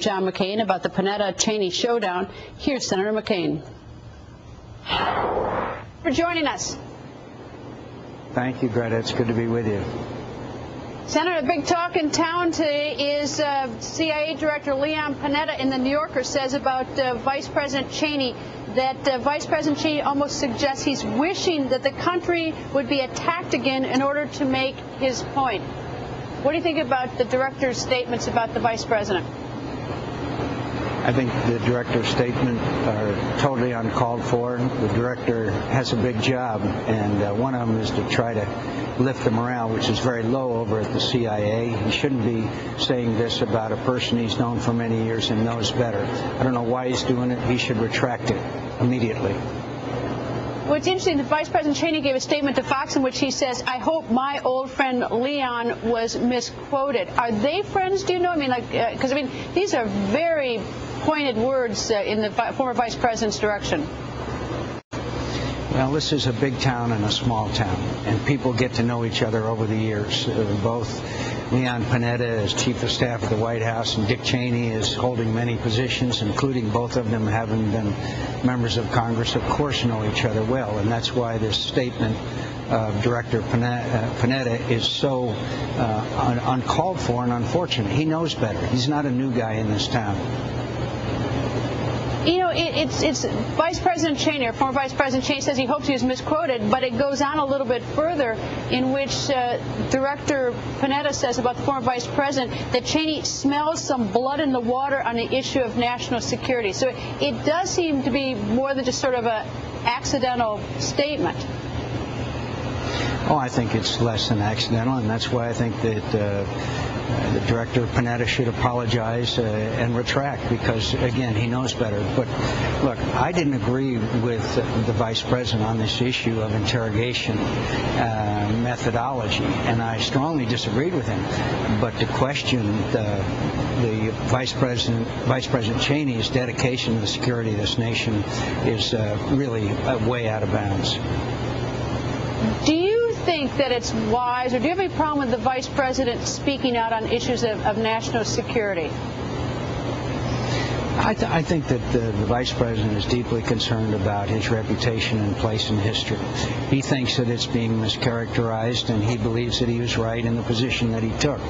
John McCain about the Panetta-Cheney showdown. Here's Senator McCain. For joining us. Thank you, Greta. It's good to be with you. Senator, the big talk in town today is CIA Director Leon Panetta in the New Yorker says about Vice President Cheney that Vice President Cheney almost suggests he's wishing that the country would be attacked again in order to make his point. What do you think about the director's statements about the Vice President? I think the director's statements are totally uncalled for. The director has a big job, and one of them is to try to lift the morale, which is very low over at the CIA. He shouldn't be saying this about a person he's known for many years and knows better. I don't know why he's doing it. He should retract it immediately. Well, it's interesting that Vice President Cheney gave a statement to Fox in which he says, I hope my old friend Leon was misquoted. Are they friends, do you know? I mean, because these are very pointed words in the former Vice President's direction. Well, this is a big town and a small town, and people get to know each other over the years. Both Leon Panetta as Chief of Staff of the White House and Dick Cheney is holding many positions, including both of them having been members of Congress, of course know each other well, and that's why this statement of Director Panetta is so uncalled for and unfortunate. He knows better. He's not a new guy in this town. You know, it's Vice President Cheney, or former Vice President Cheney, says he hopes he was misquoted, but it goes on a little bit further in which Director Panetta says about the former Vice President that Cheney smells some blood in the water on the issue of national security. So it does seem to be more than just sort of an accidental statement. Oh, I think it's less than accidental, and that's why I think that the Director Panetta should apologize and retract, because, again, he knows better. But, look, I didn't agree with the Vice President on this issue of interrogation methodology, and I strongly disagreed with him. But to question the Vice President Cheney's dedication to the security of this nation is really way out of bounds. Do you think that it's wise, or do you have any problem with the Vice President speaking out on issues of national security? I think that the Vice President is deeply concerned about his reputation and place in history. He thinks that it's being mischaracterized, and he believes that he was right in the position that he took.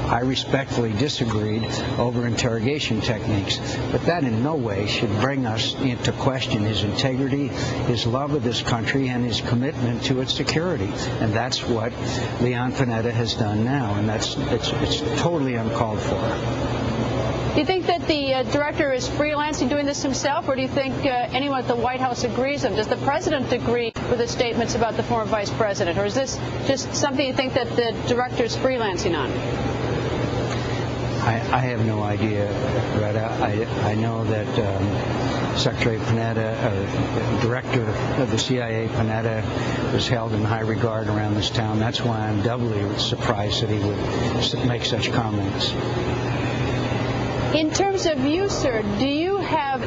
I respectfully disagreed over interrogation techniques, but that in no way should bring us into question his integrity, his love of this country, and his commitment to its security. And that's what Leon Panetta has done now, and it's totally uncalled for. Do you think that the director is freelancing doing this himself, or do you think anyone at the White House agrees with him? Does the president agree with the statements about the former vice president, or is this just something you think that the director is freelancing on? I have no idea, Greta. I know that Secretary Panetta, or Director of the CIA, Panetta, was held in high regard around this town. That's why I'm doubly surprised that he would make such comments. In terms of you, sir, do you have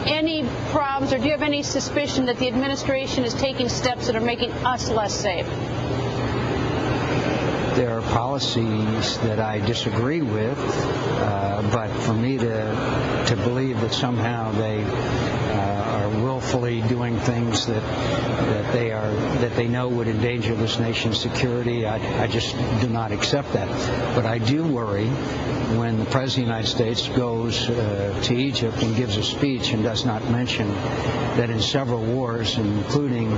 any problems, or do you have any suspicion that the administration is taking steps that are making us less safe? There are policies that I disagree with, but for me to believe that somehow they are willfully doing things that they know would endanger this nation's security, I just do not accept that. But I do worry when the President of the United States goes to Egypt and gives a speech and does not mention that in several wars, including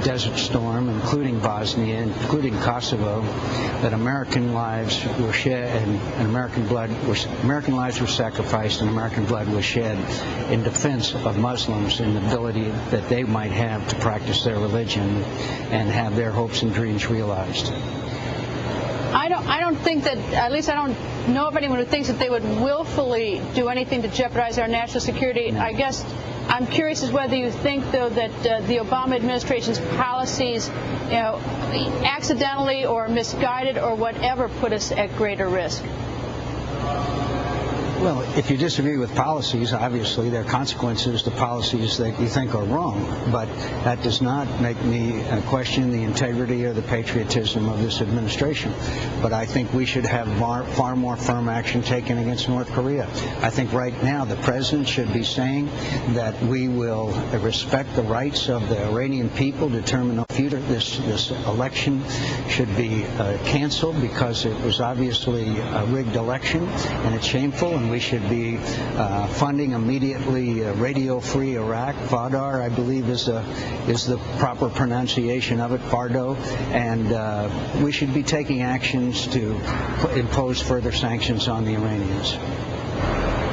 Desert Storm, including Bosnia, including Kosovo, that American lives were shed and American lives were sacrificed and American blood was shed in defense of Muslims and the ability that they might have to practice their religion and have their hopes and dreams realized. I don't think that, at least I don't know of anyone who thinks that they would willfully do anything to jeopardize our national security. No. I guess I'm curious as whether you think, though, that the Obama administration's policies, accidentally or misguided or whatever, put us at greater risk. Well, if you disagree with policies, obviously there are consequences to policies that you think are wrong, but that does not make me question the integrity or the patriotism of this administration. But I think we should have far more firm action taken against North Korea. I think right now the president should be saying that we will respect the rights of the Iranian people to determine the future. This election should be canceled because it was obviously a rigged election, and it's shameful, and we should be funding immediately Radio Free Iraq. FADAR, I believe, is the proper pronunciation of it, FARDO, and we should be taking actions to impose further sanctions on the Iranians.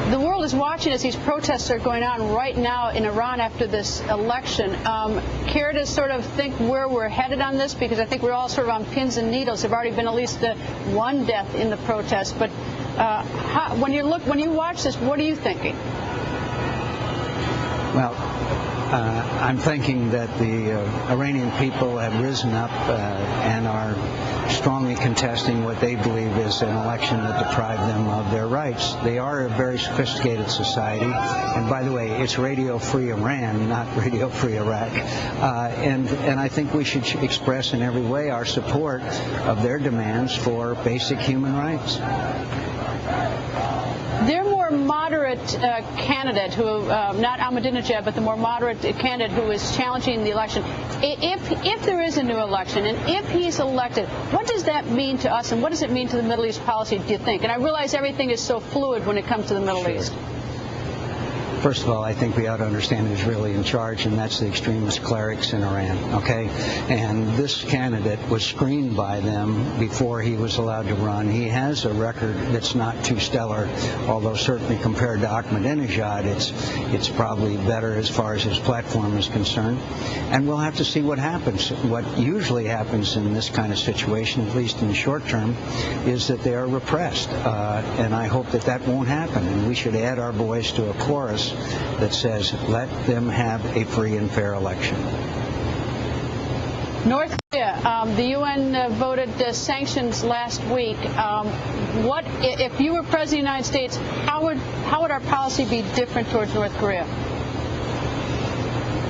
The world is watching as these protests are going on right now in Iran after this election. Care to sort of think where we're headed on this? Because I think we're all sort of on pins and needles. There have already been at least one death in the protests. But when you watch this, what are you thinking? Well, I'm thinking that the Iranian people have risen up and are strongly contesting what they believe is an election that deprived them of their rights. They are a very sophisticated society, and by the way, it's Radio Free Iran, not Radio Free Iraq. And I think we should express in every way our support of their demands for basic human rights. Their more moderate candidate, who not Ahmadinejad, but the more moderate candidate who is challenging the election, if there is a new election and if he's elected, what does that mean to us, and what does it mean to the Middle East policy, do you think? And I realize everything is so fluid when it comes to the Middle East. First of all, I think we ought to understand who's really in charge, and that's the extremist clerics in Iran, okay? And this candidate was screened by them before he was allowed to run. He has a record that's not too stellar, although certainly compared to Ahmadinejad, it's probably better as far as his platform is concerned. And we'll have to see what happens. What usually happens in this kind of situation, at least in the short term, is that they are repressed. And I hope that that won't happen. And we should add our voice to a chorus that says, let them have a free and fair election. North Korea, the UN voted sanctions last week. What if you were President of the United States, how would our policy be different towards North Korea?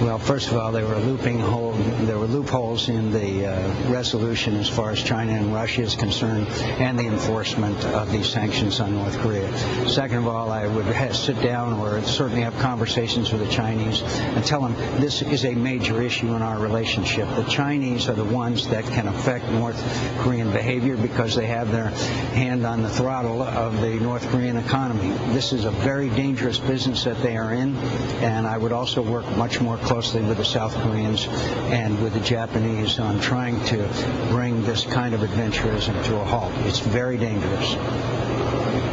Well, first of all, there were loopholes in the resolution as far as China and Russia is concerned, and the enforcement of these sanctions on North Korea. Second of all, I would sit down or certainly have conversations with the Chinese and tell them this is a major issue in our relationship. The Chinese are the ones that can affect North Korean behavior because they have their hand on the throttle of the North Korean economy. This is a very dangerous business that they are in, and I would also work much more closely with the South Koreans and with the Japanese on trying to bring this kind of adventurism to a halt. It's very dangerous.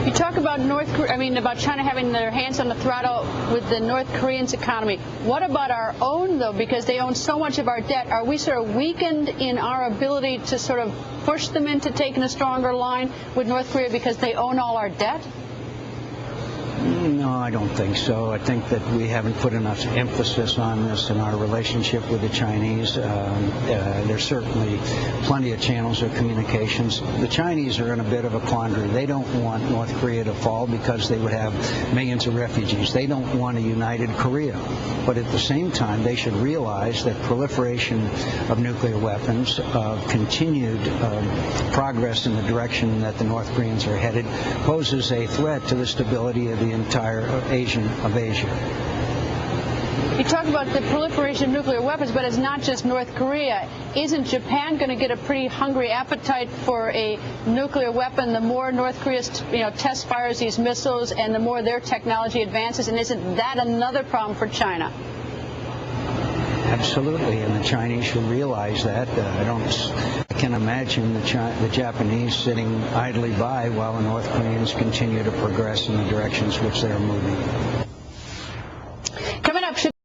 You talk about about China having their hands on the throttle with the North Koreans' economy. What about our own, though? Because they own so much of our debt. Are we sort of weakened in our ability to sort of push them into taking a stronger line with North Korea because they own all our debt? No, I don't think so. I think that we haven't put enough emphasis on this in our relationship with the Chinese. There's certainly plenty of channels of communications. The Chinese are in a bit of a quandary. They don't want North Korea to fall because they would have millions of refugees. They don't want a united Korea. But at the same time, they should realize that proliferation of nuclear weapons, of continued progress in the direction that the North Koreans are headed, poses a threat to the stability of the entire Asia. You talk about the proliferation of nuclear weapons, but it's not just North Korea. Isn't Japan going to get a pretty hungry appetite for a nuclear weapon the more North Korea test fires these missiles and the more their technology advances? And isn't that another problem for China? Absolutely, and the Chinese should realize that. I can imagine the Japanese sitting idly by while the North Koreans continue to progress in the directions which they are moving.